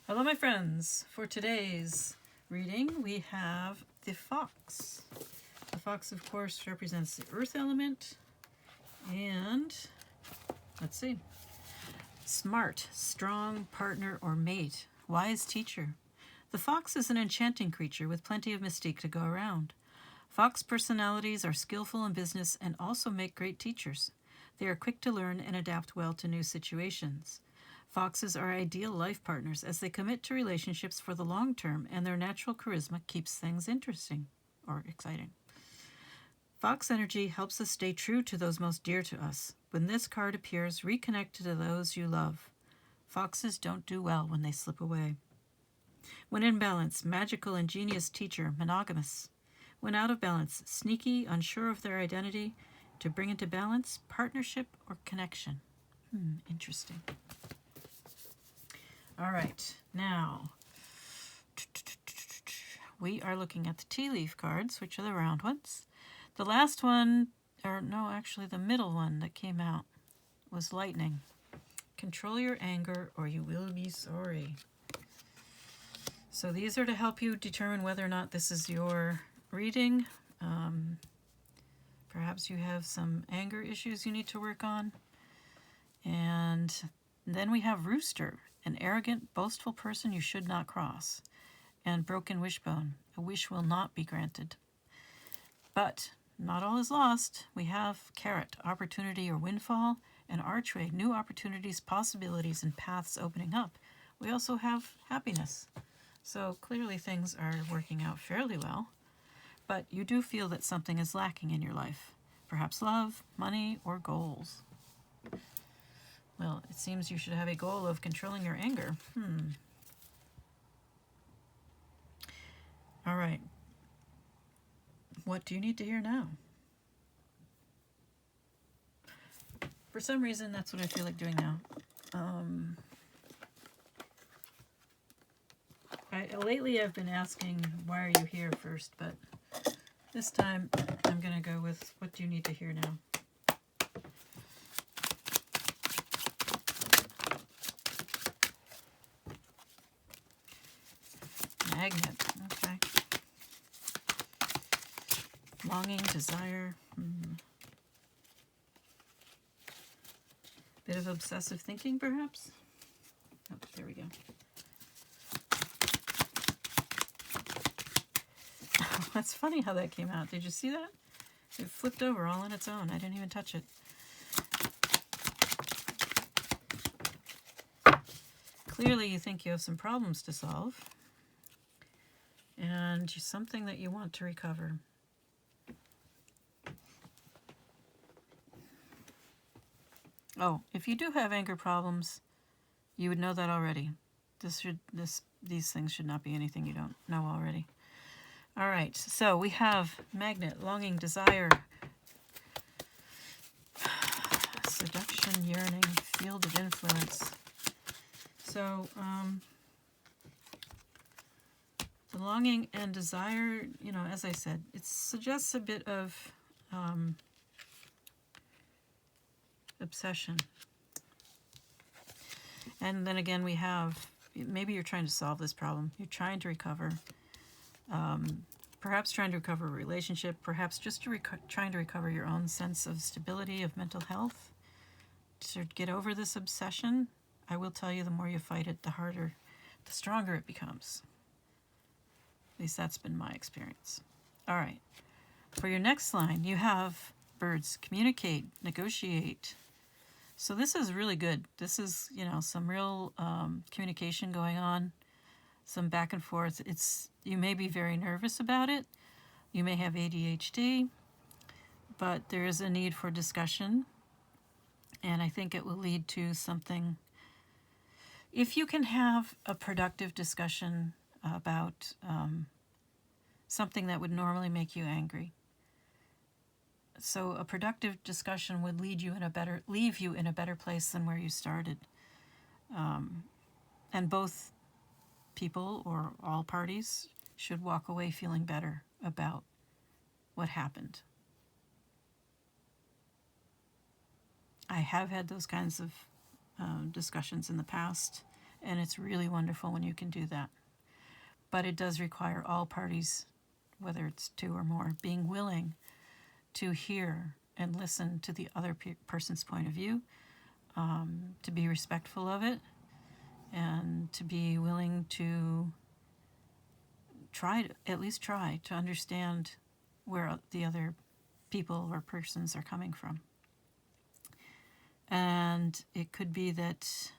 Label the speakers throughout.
Speaker 1: Hello, my friends. For today's reading, we have the fox. The fox, of course, represents the earth element. And let's see. Smart, strong partner or mate, wise teacher. The fox is an enchanting creature with plenty of mystique to go around. Fox personalities are skillful in business and also make great teachers. They are quick to learn and adapt well to new situations. Foxes are ideal life partners as they commit to relationships for the long term, and their natural charisma keeps things interesting or exciting. Fox energy helps us stay true to those most dear to us. When this card appears, reconnect to those you love. Foxes don't do well when they slip away. When in balance, magical, ingenious teacher, monogamous. When out of balance, sneaky, unsure of their identity. To bring into balance, partnership or connection. Interesting. All right, now we are looking at the tea leaf cards, which are the round ones. The last one, or no, actually the middle one that came out was lightning. Control your anger or you will be sorry. So these are to help you determine whether or not this is your reading. Perhaps you have some anger issues you need to work on. And then we have Rooster, an arrogant, boastful person you should not cross. And Broken Wishbone, a wish will not be granted. But not all is lost. We have Carrot, opportunity or windfall, and Archway, new opportunities, possibilities, and paths opening up. We also have Happiness. So clearly things are working out fairly well. But you do feel that something is lacking in your life. Perhaps love, money, or goals. Well, it seems you should have a goal of controlling your anger. All right. What do you need to hear now? For some reason, that's what I feel like doing now. Lately I've been asking, why are you here first, but this time I'm going to go with, what do you need to hear now? Magnet, okay. Longing, desire. Bit of obsessive thinking, perhaps? Oh, there we go. That's funny how that came out. Did you see that? It flipped over all on its own. I didn't even touch it. Clearly you think you have some problems to solve. And something that you want to recover. Oh, if you do have anger problems, you would know that already. These things should not be anything you don't know already. All right, so we have Magnet, longing, desire, seduction, yearning, field of influence. So the longing and desire, as I said, it suggests a bit of obsession. And then again, we have, maybe you're trying to solve this problem. You're trying to recover. Perhaps trying to recover a relationship. Perhaps just trying to recover your own sense of stability, of mental health. To get over this obsession, I will tell you, the more you fight it, the stronger it becomes. At least that's been my experience. All right. For your next line, you have birds. Communicate, negotiate. So this is really good. This is, some real communication going on, some back and forth. You may be very nervous about it. You may have ADHD, but there is a need for discussion, and I think it will lead to something. If you can have a productive discussion about something that would normally make you angry. So a productive discussion would leave you in a better place than where you started. And both people or all parties should walk away feeling better about what happened. I have had those kinds of discussions in the past, And it's really wonderful when you can do that. But it does require all parties, whether it's two or more, being willing to hear and listen to the other person's point of view, to be respectful of it, and to be willing to at least try to understand where the other people or persons are coming from. And it could be that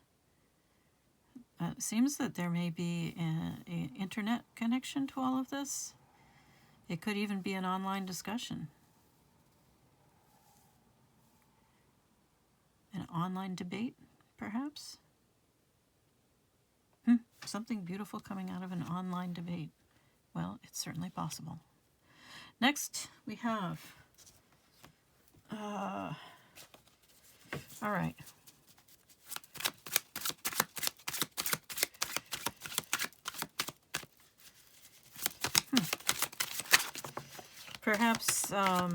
Speaker 1: it seems that there may be an internet connection to all of this. It could even be an online discussion. An online debate, perhaps? Something beautiful coming out of an online debate. Well, it's certainly possible. Next, we have... all right. Perhaps the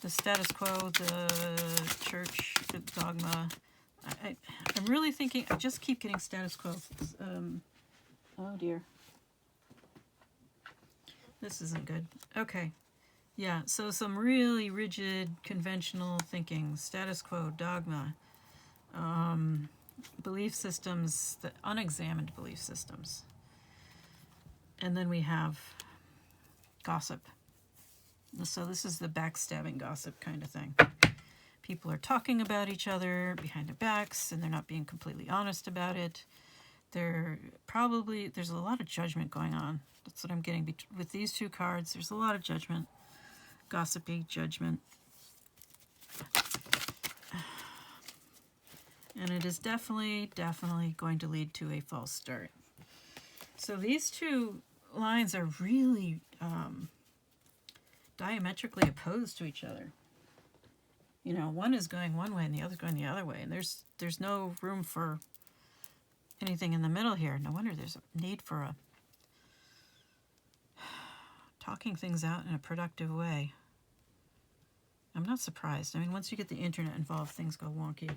Speaker 1: status quo, the church, the dogma. I'm really thinking, I just keep getting status quo. Oh dear. This isn't good. Okay. Yeah, so some really rigid, conventional thinking, status quo, dogma, belief systems, the unexamined belief systems. And then we have gossip. So this is the backstabbing gossip kind of thing. People are talking about each other behind their backs, and they're not being completely honest about it. There's a lot of judgment going on. That's what I'm getting with these two cards. There's a lot of judgment, gossipy judgment. And it is definitely going to lead to a false start. So these two lines are really diametrically opposed to each other. You know, one is going one way and the other's going the other way. And there's no room for anything in the middle here. No wonder there's a need for talking things out in a productive way. I'm not surprised. I mean, once you get the internet involved, things go wonky.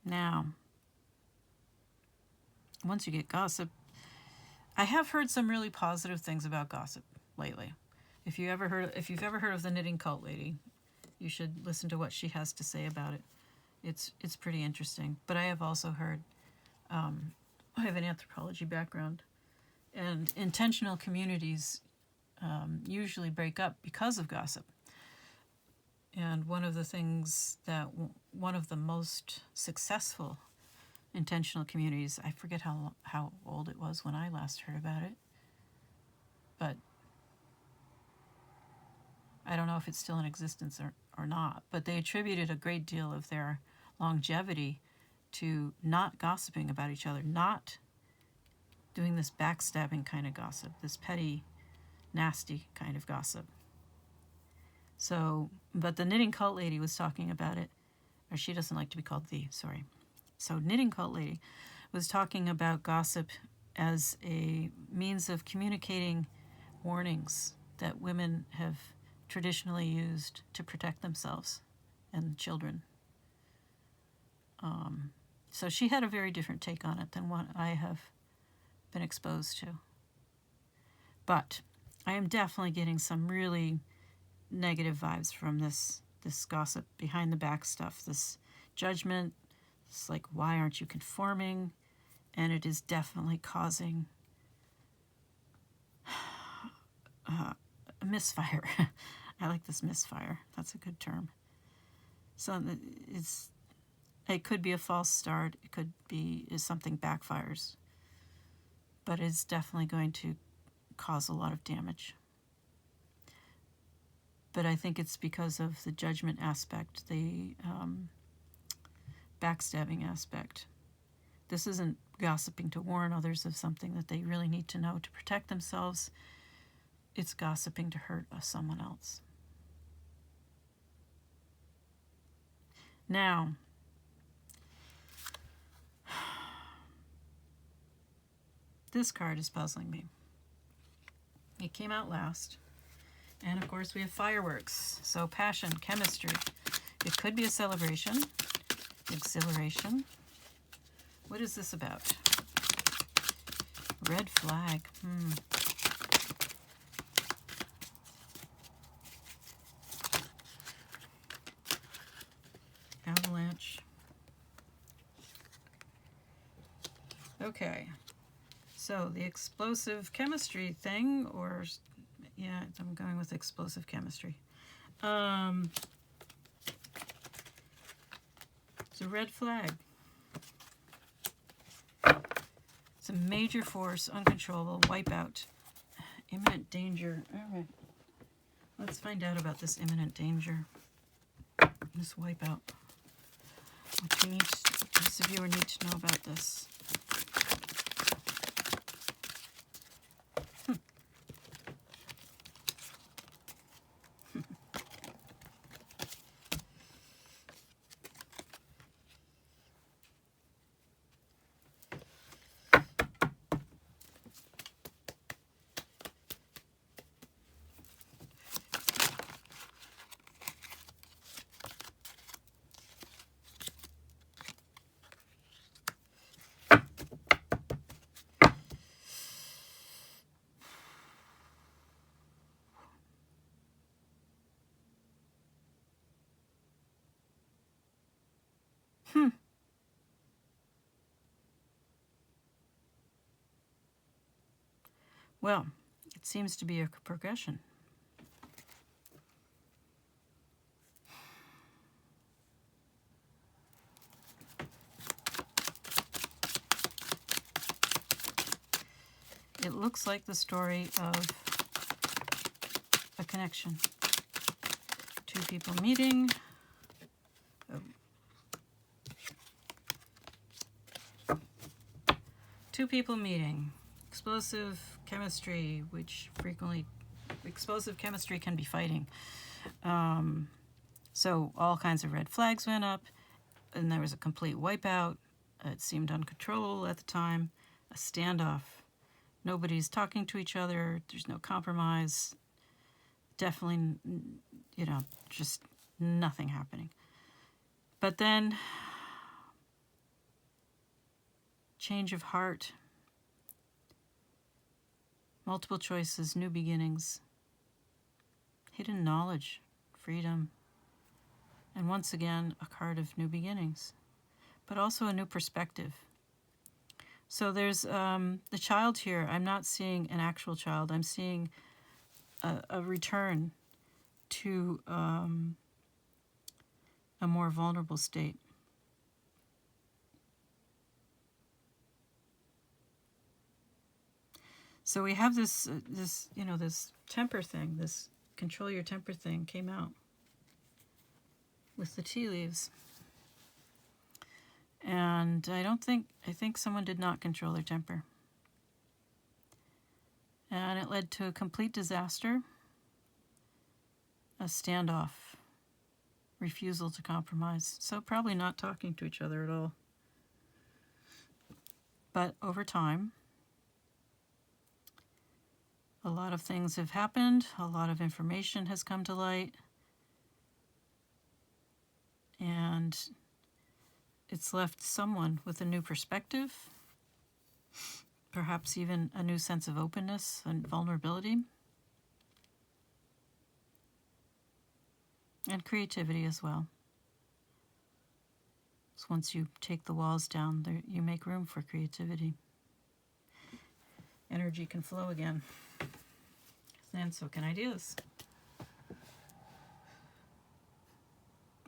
Speaker 1: Now, once you get gossip, I have heard some really positive things about gossip lately. If you've ever heard of the Knitting Cult Lady, you should listen to what she has to say about it. It's pretty interesting. But I have also heard, I have an anthropology background, and intentional communities usually break up because of gossip. And one of the most successful intentional communities, I forget how old it was when I last heard about it, but I don't know if it's still in existence or not, but they attributed a great deal of their longevity to not gossiping about each other, not doing this backstabbing kind of gossip, this petty, nasty kind of gossip. So, but the Knitting Cult Lady was talking about it, or she doesn't like to be called the, sorry. So Knitting Cult Lady was talking about gossip as a means of communicating warnings that women have traditionally used to protect themselves and children. So she had a very different take on it than what I have been exposed to. But I am definitely getting some really negative vibes from this gossip, behind the back stuff, this judgment. It's like, why aren't you conforming? And it is definitely causing a misfire. I like this misfire. That's a good term. So it could be a false start. It could be something backfires. But it's definitely going to cause a lot of damage. But I think it's because of the judgment aspect, the backstabbing aspect. This isn't gossiping to warn others of something that they really need to know to protect themselves. It's gossiping to hurt someone else. Now, this card is puzzling me. It came out last. And of course we have fireworks. So passion, chemistry, It could be a celebration, exhilaration. What is this about? Red flag. Avalanche. Okay. So the explosive chemistry thing, or yeah, I'm going with explosive chemistry. It's a red flag. It's a major force, uncontrollable, wipeout, imminent danger. All right, let's find out about this imminent danger, this wipeout. What does the viewer need to know about this? Well, it seems to be a progression. It looks like the story of a connection. Two people meeting. Two people meeting. Explosive chemistry, which frequently, explosive chemistry can be fighting. So all kinds of red flags went up, and there was a complete wipeout. It seemed uncontrollable at the time. A standoff. Nobody's talking to each other. There's no compromise. Definitely, just nothing happening. But then, change of heart. Multiple choices, new beginnings. Hidden knowledge, freedom. And once again, a card of new beginnings. But also a new perspective. So there's the child here. I'm not seeing an actual child. I'm seeing a return to a more vulnerable state. So we have this temper thing, this control your temper thing came out with the tea leaves. And I think someone did not control their temper. And it led to a complete disaster, a standoff, refusal to compromise. So probably not talking to each other at all. But over time, a lot of things have happened. A lot of information has come to light. And it's left someone with a new perspective, perhaps even a new sense of openness and vulnerability, and creativity as well. So once you take the walls down, you make room for creativity. Energy can flow again, and so can ideas.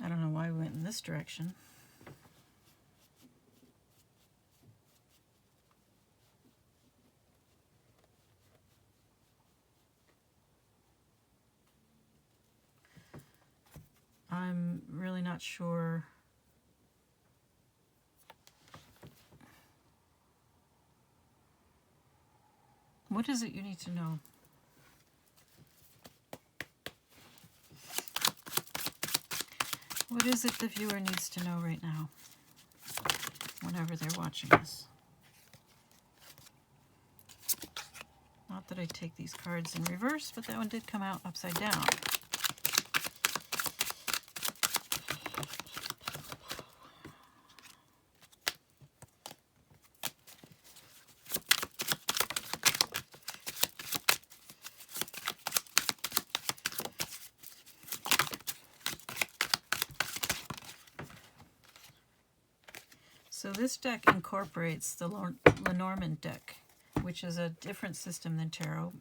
Speaker 1: I don't know why we went in this direction. I'm really not sure. What is it you need to know? What is it the viewer needs to know right now, whenever they're watching this? Not that I take these cards in reverse, but that one did come out upside down. So this deck incorporates the Lenormand deck, which is a different system than tarot.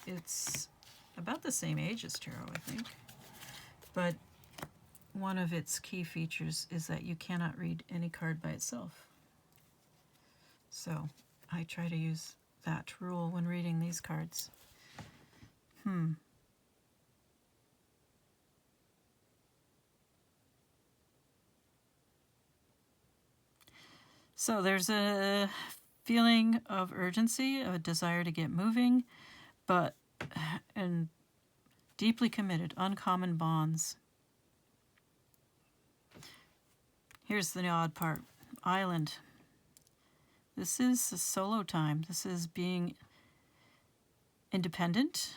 Speaker 1: It's about the same age as tarot, I think. But one of its key features is that you cannot read any card by itself. So I try to use that rule when reading these cards. So there's a feeling of urgency, a desire to get moving, and deeply committed, uncommon bonds. Here's the odd part. Island. This is a solo time. This is being independent,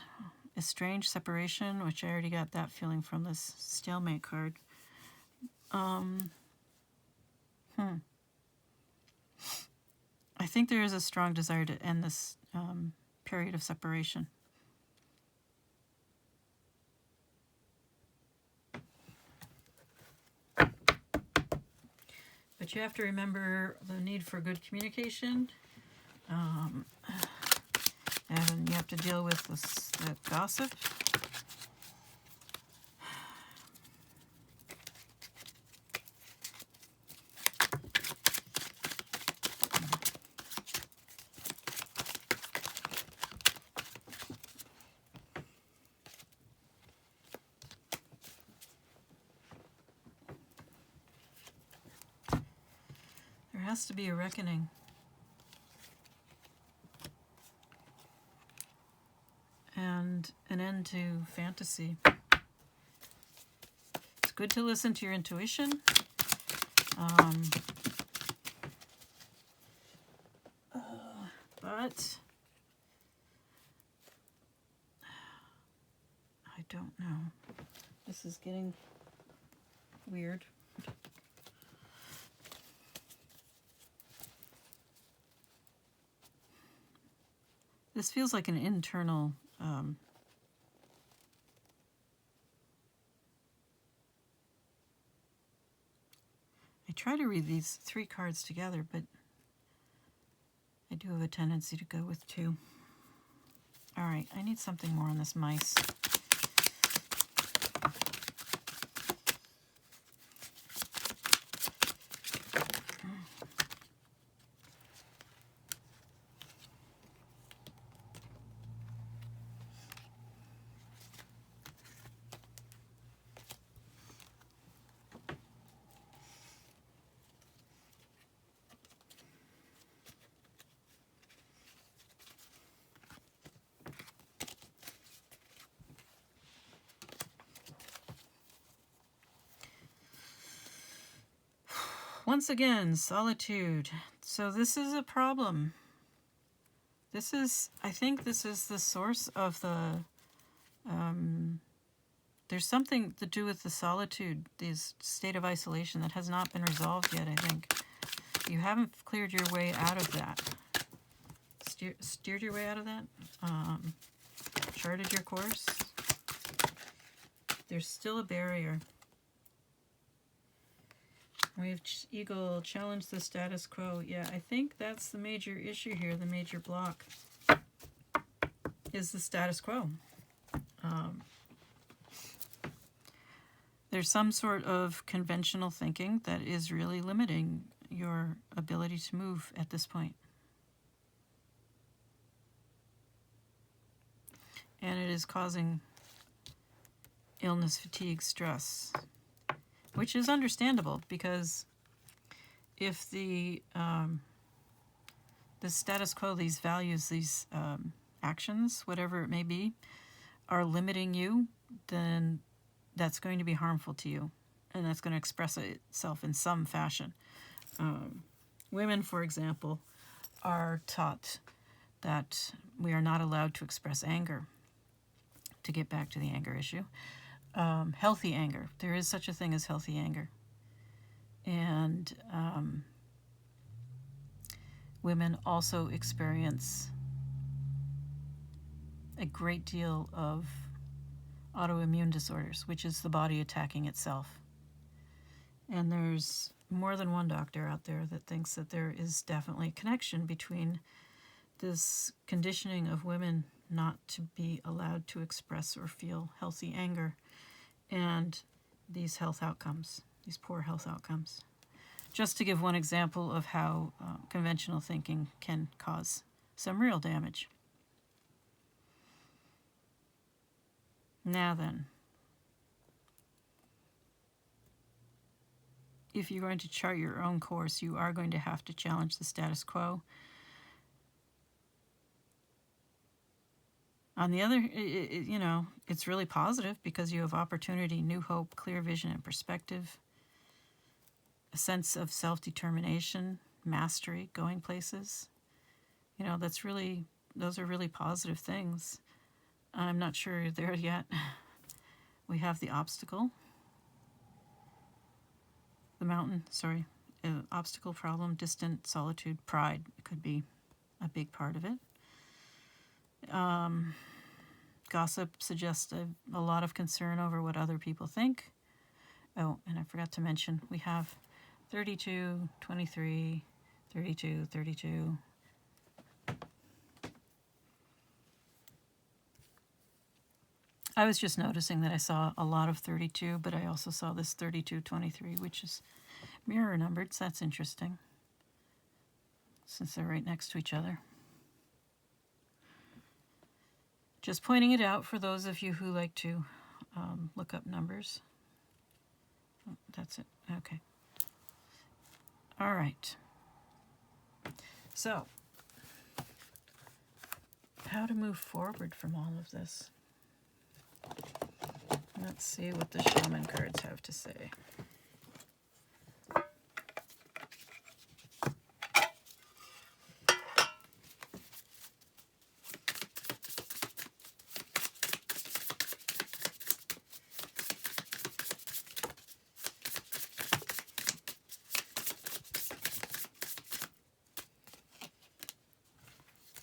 Speaker 1: estranged, separation, which I already got that feeling from this stalemate card. I think there is a strong desire to end this period of separation. But you have to remember the need for good communication. And you have to deal with the gossip. There has to be a reckoning. And an end to fantasy. It's good to listen to your intuition. But I don't know. This is getting weird. This feels like an internal I try to read these three cards together, but I do have a tendency to go with two. All right, I need something more on this mice. Once again, solitude. So this is a problem. I think this is the source of the, there's something to do with the solitude, this state of isolation that has not been resolved yet, I think. You haven't cleared your way out of that. Steered your way out of that? Charted your course? There's still a barrier. We have Eagle, challenge the status quo. Yeah, I think that's the major issue here, the major block, is the status quo. There's some sort of conventional thinking that is really limiting your ability to move at this point. And it is causing illness, fatigue, stress, which is understandable, because if the status quo, these values, these actions, whatever it may be, are limiting you, then that's going to be harmful to you, and that's going to express itself in some fashion. Women, for example, are taught that we are not allowed to express anger. To get back to the anger issue. Healthy anger. There is such a thing as healthy anger. And women also experience a great deal of autoimmune disorders, which is the body attacking itself. And there's more than one doctor out there that thinks that there is definitely a connection between this conditioning of women not to be allowed to express or feel healthy anger and these health outcomes, these poor health outcomes. Just to give one example of how conventional thinking can cause some real damage. Now then, if you're going to chart your own course, you are going to have to challenge the status quo. On the other, you know, it's really positive because you have opportunity, new hope, clear vision and perspective, a sense of self-determination, mastery, going places. You know, those are really positive things. I'm not sure you're there yet. We have the obstacle. The mountain, sorry. Obstacle, problem, distant, solitude, pride could be a big part of it. Gossip suggests a lot of concern over what other people think. Oh, and I forgot to mention, we have 32, 23, 32, 32. I was just noticing that I saw a lot of 32, but I also saw this 32, 23, which is mirror numbered, so that's interesting, since they're right next to each other. Just pointing it out for those of you who like to look up numbers. Oh, that's it. Okay. All right. So, how to move forward from all of this? Let's see what the shaman cards have to say.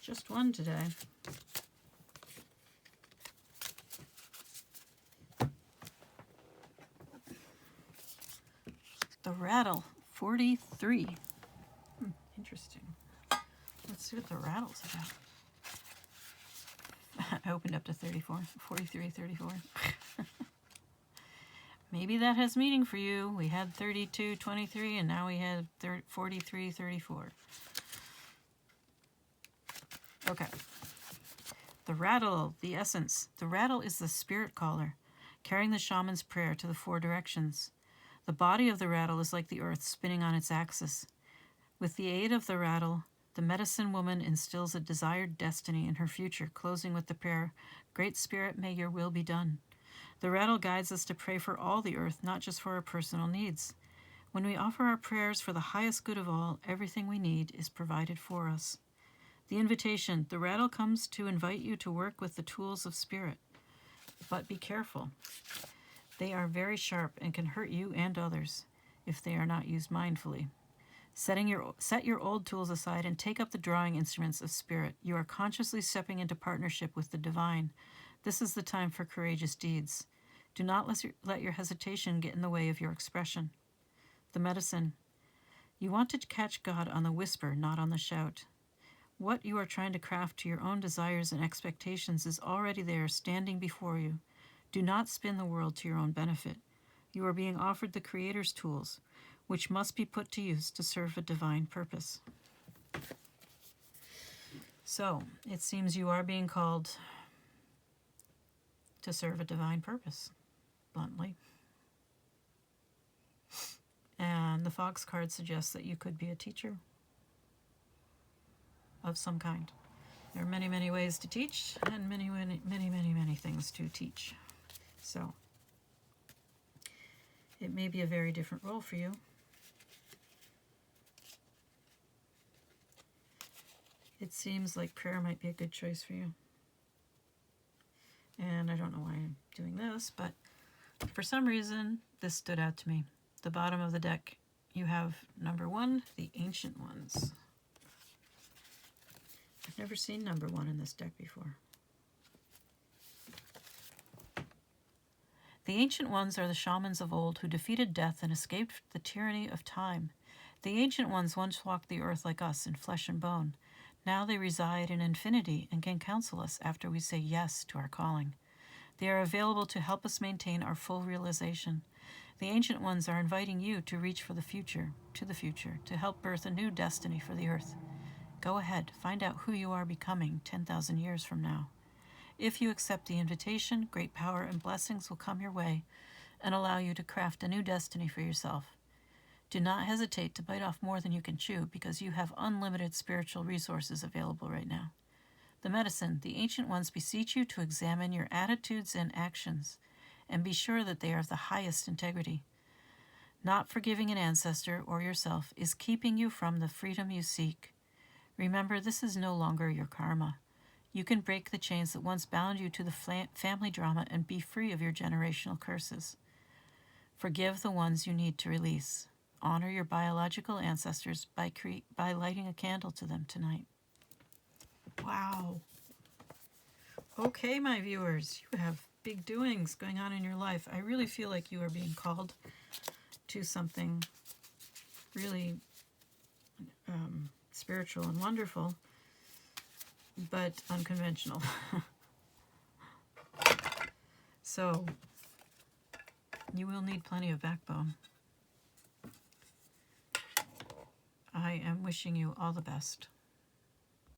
Speaker 1: Just one today. The rattle, 43. Interesting. Let's see what the rattle's about. I opened up to 34, 43, 34. Maybe that has meaning for you. We had 32, 23, and now we have 43, 34. Okay. The rattle, the essence. The rattle is the spirit caller, carrying the shaman's prayer to the four directions. The body of the rattle is like the earth spinning on its axis. With the aid of the rattle, the medicine woman instills a desired destiny in her future, closing with the prayer, "Great Spirit, may your will be done." The rattle guides us to pray for all the earth, not just for our personal needs. When we offer our prayers for the highest good of all, everything we need is provided for us. The invitation. The rattle comes to invite you to work with the tools of spirit. But be careful. They are very sharp and can hurt you and others if they are not used mindfully. Set your old tools aside and take up the drawing instruments of spirit. You are consciously stepping into partnership with the divine. This is the time for courageous deeds. Do not let your hesitation get in the way of your expression. The medicine. You want to catch God on the whisper, not on the shout. What you are trying to craft to your own desires and expectations is already there, standing before you. Do not spin the world to your own benefit. You are being offered the Creator's tools, which must be put to use to serve a divine purpose. So, it seems you are being called to serve a divine purpose, bluntly. And the Fox card suggests that you could be a teacher of some kind. There are many, many ways to teach, and many, many, many, many, many things to teach. So, it may be a very different role for you. It seems like prayer might be a good choice for you. And I don't know why I'm doing this, but for some reason, this stood out to me. The bottom of the deck, you have number 1, the Ancient Ones. I've never seen number 1 in this deck before. The Ancient Ones are the shamans of old who defeated death and escaped the tyranny of time. The Ancient Ones once walked the earth like us in flesh and bone. Now they reside in infinity and can counsel us after we say yes to our calling. They are available to help us maintain our full realization. The Ancient Ones are inviting you to reach for the future, to help birth a new destiny for the earth. Go ahead, find out who you are becoming 10,000 years from now. If you accept the invitation, great power and blessings will come your way and allow you to craft a new destiny for yourself. Do not hesitate to bite off more than you can chew because you have unlimited spiritual resources available right now. The medicine, the Ancient Ones beseech you to examine your attitudes and actions and be sure that they are of the highest integrity. Not forgiving an ancestor or yourself is keeping you from the freedom you seek. Remember, this is no longer your karma. You can break the chains that once bound you to the family drama and be free of your generational curses. Forgive the ones you need to release. Honor your biological ancestors by lighting a candle to them tonight. Wow. Okay, my viewers, you have big doings going on in your life. I really feel like you are being called to something really spiritual and wonderful, but unconventional. So, you will need plenty of backbone. I am wishing you all the best.